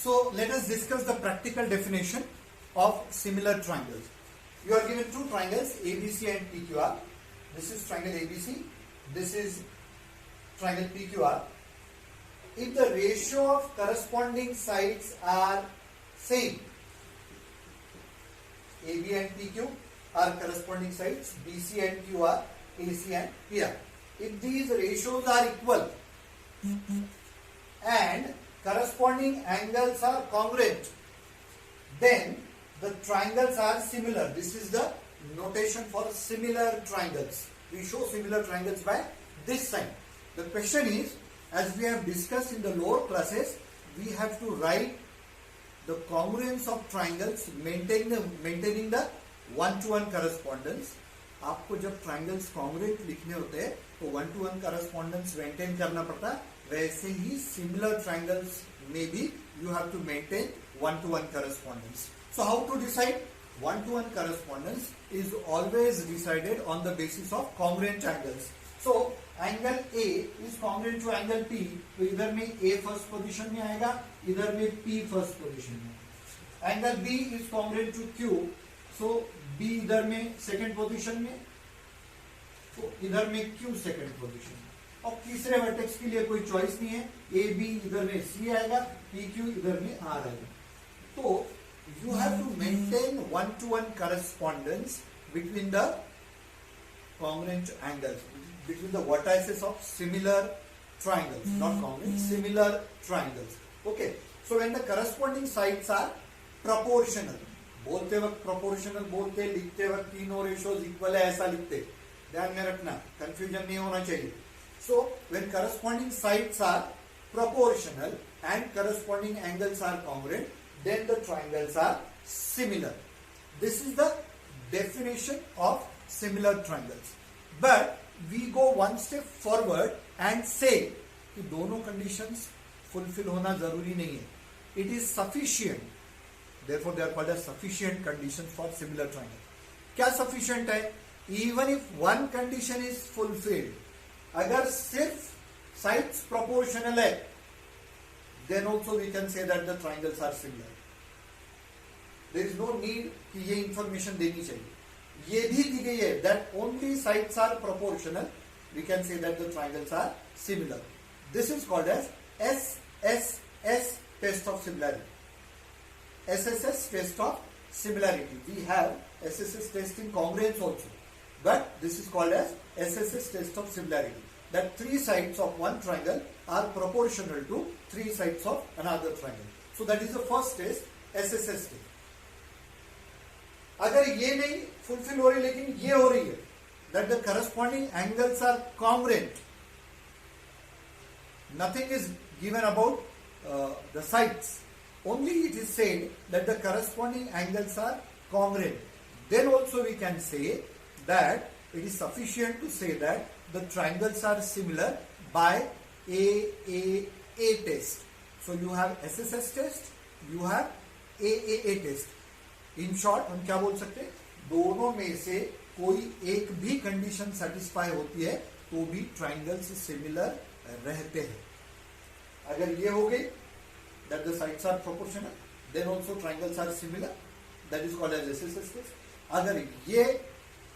So let us discuss the practical definition of similar triangles. You are given two triangles ABC and PQR. This is triangle ABC. This is triangle PQR. If the ratio of corresponding sides are same, AB and PQ are corresponding sides, BC and Q are AC and PR. If these ratios are equal and corresponding angles are congruent, then the triangles are similar. This is the notation for similar triangles. We show similar triangles by this sign. The question is, as we have discussed in the lower classes, we have to write the congruence of triangles, maintaining the one-to-one correspondence. आपको जब triangles congruent लिखने होते हैं तो one-to-one correspondence maintain करना पड़ता है. वैसे ही similar triangles में भी you have to maintain one-to-one correspondence. So how to decide? One-to-one correspondence is always decided on the basis of congruent angles. So angle A is congruent to angle P, तो इधर में A first position में आएगा, इधर में P first position में. Angle B is congruent to Q, so B इधर में second position में, तो इधर में Q second position में. और तीसरे वर्टेक्स के लिए कोई चॉइस नहीं है, A B इधर में C आएगा, P Q इधर में R आएगा. तो you have to maintain one-to-one correspondence between the congruent angles, between the vertices of similar triangles, not congruent, similar triangles. Okay, so when the corresponding sides are proportional, बोलते वक्त proportional बोलते, लिखते वक्त तीनों ratios equal है ऐसा लिखते, ध्यान में रखना, confusion नहीं होना चाहिए. So when corresponding sides are proportional and corresponding angles are congruent, then the triangles are similar. This is the definition of similar triangles. But we go one step forward and say कि दोनों conditions fulfill होना जरूरी नहीं है. It is sufficient. Therefore, they are called as sufficient conditions for similar triangle. क्या sufficient है? Even if one condition is fulfilled, अगर सिर्फ sides proportional है, then also we can say that the triangles are similar. There is no need कि ये information देनी चाहिए. ये भी दी गई है that only sides are proportional. We can say that the triangles are similar. This is called as SSS test of similarity. SSS test of similarity. We have SSS test in congruence also, but this is called as SSS test of similarity. That three sides of one triangle are proportional to three sides of another triangle. So that is the first test, SSS test. अगर ये नहीं fulfil हो रही लेकिन ये हो रही है, that the corresponding angles are congruent. Nothing is given about the sides. Only it is said that the corresponding angles are congruent. Then also we can say that it is sufficient to say that the triangles are similar by AAA test. So you have SSS test, you have AAA test. In short हम क्या बोल सकते हैं, दोनों में से कोई एक भी कंडीशन सेटिस्फाई होती है तो भी ट्राइंगल्स सिमिलर रहते हैं. अगर ये हो गई that the sides are proportional, then also triangles are similar, that is called as SSS test. अगर ये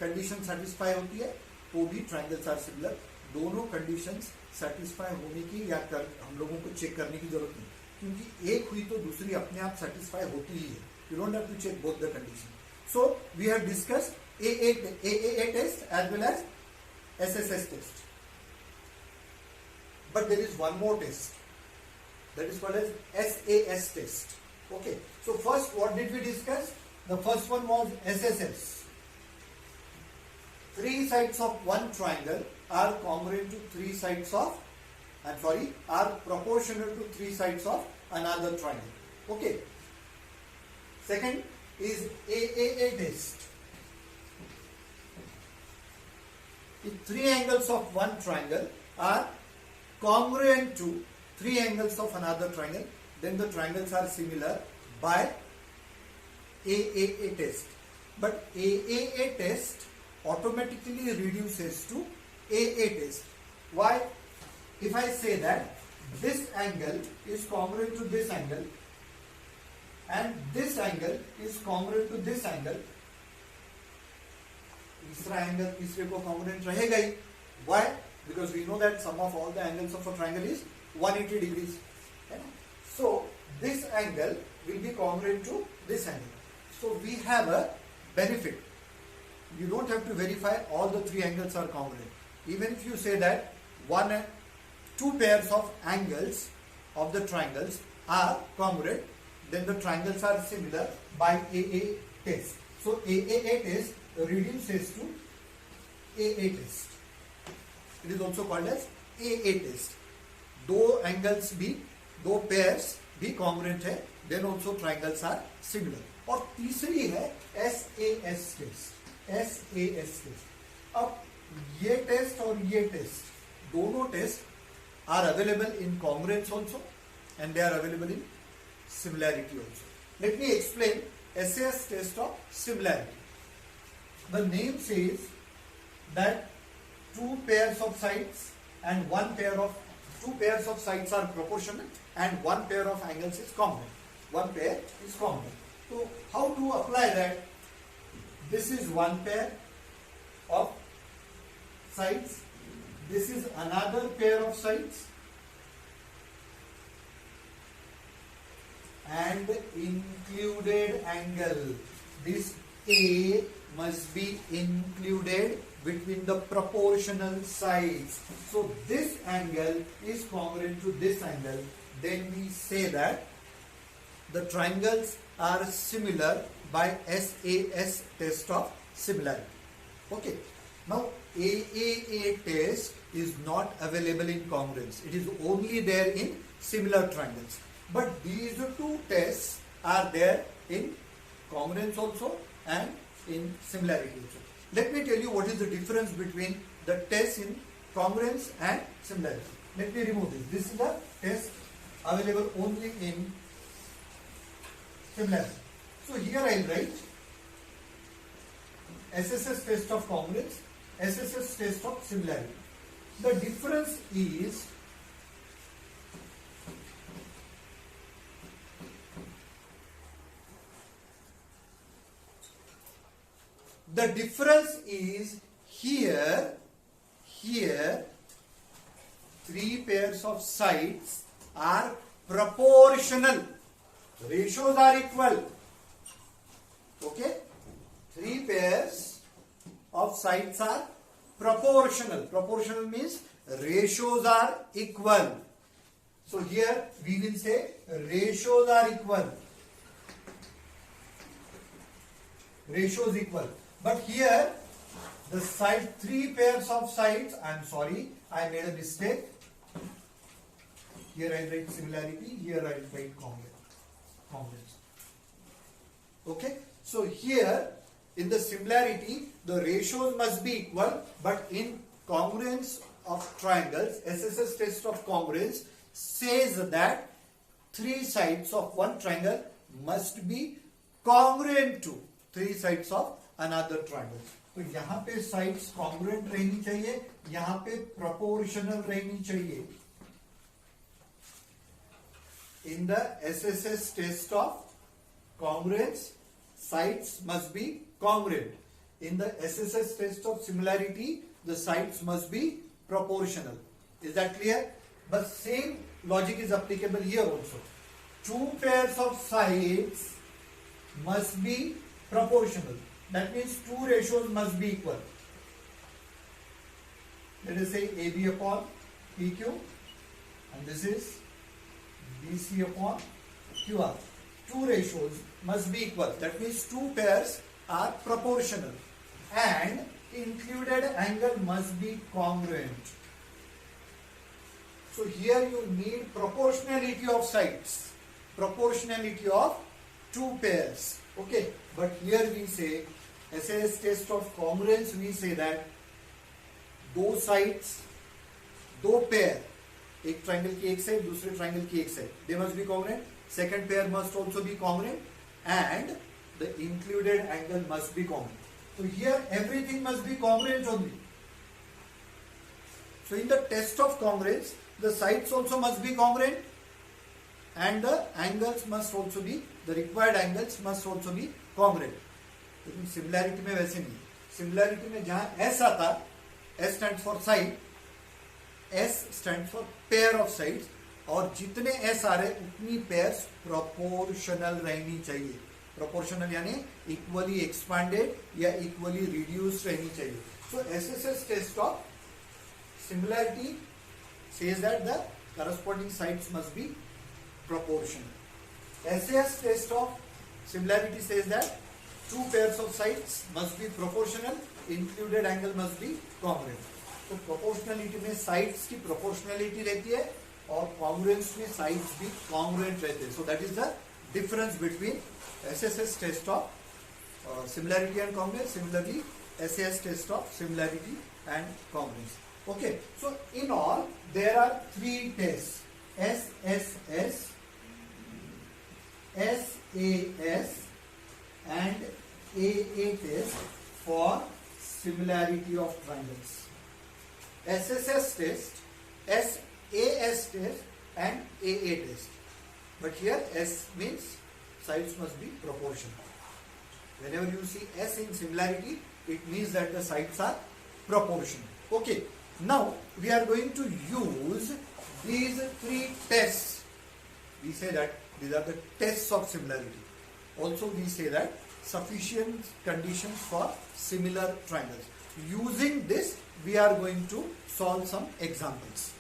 कंडीशन सेटिस्फाई होती है तो भी ट्राइंगल्स आर सिमिलर. दोनों कंडीशंस सेटिस्फाई होने की या हम लोगों को चेक करने की जरूरत नहीं, क्योंकि एक हुई तो दूसरी अपने आप सेटिस्फाई होती ही है. You don't have to check both the conditions. So we have discussed AAA test as well as SSS test. But there is one more test that is called as SAS test. Okay. So first, what did we discuss? The first one was SSS. Three sides of one triangle are congruent to three sides of, are proportional to three sides of another triangle. Okay. Second is AAA test. If three angles of one triangle are congruent to three angles of another triangle, then the triangles are similar by AAA test. But AAA test automatically reduces to AA test. Why? If I say that this angle is congruent to this angle, and this angle is congruent to this angle. तीसरा angle तीसरे को congruent रहेगा ही. Why? Because we know that sum of all the angles of a triangle is 180 degrees. So this angle will be congruent to this angle. So we have a benefit. You don't have to verify all the three angles are congruent. Even if you say that two pairs of angles of the triangles are congruent, then the triangles are similar by AAA test. So AAA test reduces to AA test. It is also called as AA test. दो pairs भी congruent है, then also triangles are similar. और तीसरी है SAS test. SAS test. अब ये test और ये टेस्ट दोनों test are available in congruence also and they are available in similarity also. Let me explain SAS test of similarity. The name says that two pairs of sides are proportional and one pair of angles is congruent. One pair is congruent. So how to apply that? This is one pair of sides. This is another pair of sides, and included angle. This A must be included between the proportional sides. So this angle is congruent to this angle. Then we say that the triangles are similar by SAS test of similarity. Okay. Now AAA test is not available in congruence. It is only there in similar triangles. But these two tests are there in congruence also and in similarity also. Let me tell you what is the difference between the tests in congruence and similarity. Let me remove this. This is the test available only in similarity. So here I will write SSS test of congruence, SSS test of similarity. The difference is here three pairs of sides are proportional. Ratios are equal. Okay? Three pairs of sides are proportional. Proportional means ratios are equal. So here we will say ratios are equal. Ratios equal. But here the side, three pairs of sides, I am sorry, I made a mistake. Here I write similarity, here I write congruence. Okay? So here in the similarity the ratios must be equal, but in congruence of triangles, SSS test of congruence says that three sides of one triangle must be congruent to three sides of another triangle. तो यहाँ पे sides congruent रहनी चाहिए, यहाँ पे proportional रहनी चाहिए. In the SSS test of congruence, sides must be congruent. In the SSS test of similarity, the sides must be proportional. Is that clear? But same logic is applicable here also. Two pairs of sides must be proportional. That means two ratios must be equal. Let us say AB upon PQ, and this is BC upon QR. Two ratios must be equal. That means two pairs are proportional and included angle must be congruent. So here you need proportionality of sides, proportionality of two pairs. Okay, but here we say SAS test of congruence, we say that दो sides, दो pair, एक triangle की एक side, दूसरे triangle की एक side, they must be congruent. Second pair must also be congruent, and the included angle must be congruent. So here everything must be congruent only. So in the test of congruence, the sides also must be congruent and the angles must also be, the required angles must also be congruent. लेकिन similarity में वैसे नहीं. Similarity में जहां S आता, S stand for side, S stand for pair of sides, और जितने S आ रहे उतनी पेयर्स प्रोपोर्शनल रहनी चाहिए. प्रोपोर्शनल यानी इक्वली एक्सपांडेड या इक्वली रिड्यूस्ड रहनी चाहिए. So SSS test of similarity says that the corresponding sides must be proportional. SAS test of similarity says that two pairs of sides must be proportional, included angle must be congruent. तो proportionality में sides की proportionality रहती है और congruence में sides भी congruent रहते हैं. So that is the difference between SSS test of similarity and congruence. Similarly, SAS test of similarity and congruence. Okay, so in all there are three tests: SSS, SAS, and AA test for similarity of triangles. SSS test, SAS test, and AA test. But here S means sides must be proportional. Whenever you see S in similarity, it means that the sides are proportional. Okay. Now we are going to use these three tests. We say that these are the tests of similarity. Also we say that sufficient conditions for similar triangles. Using this we are going to solve some examples.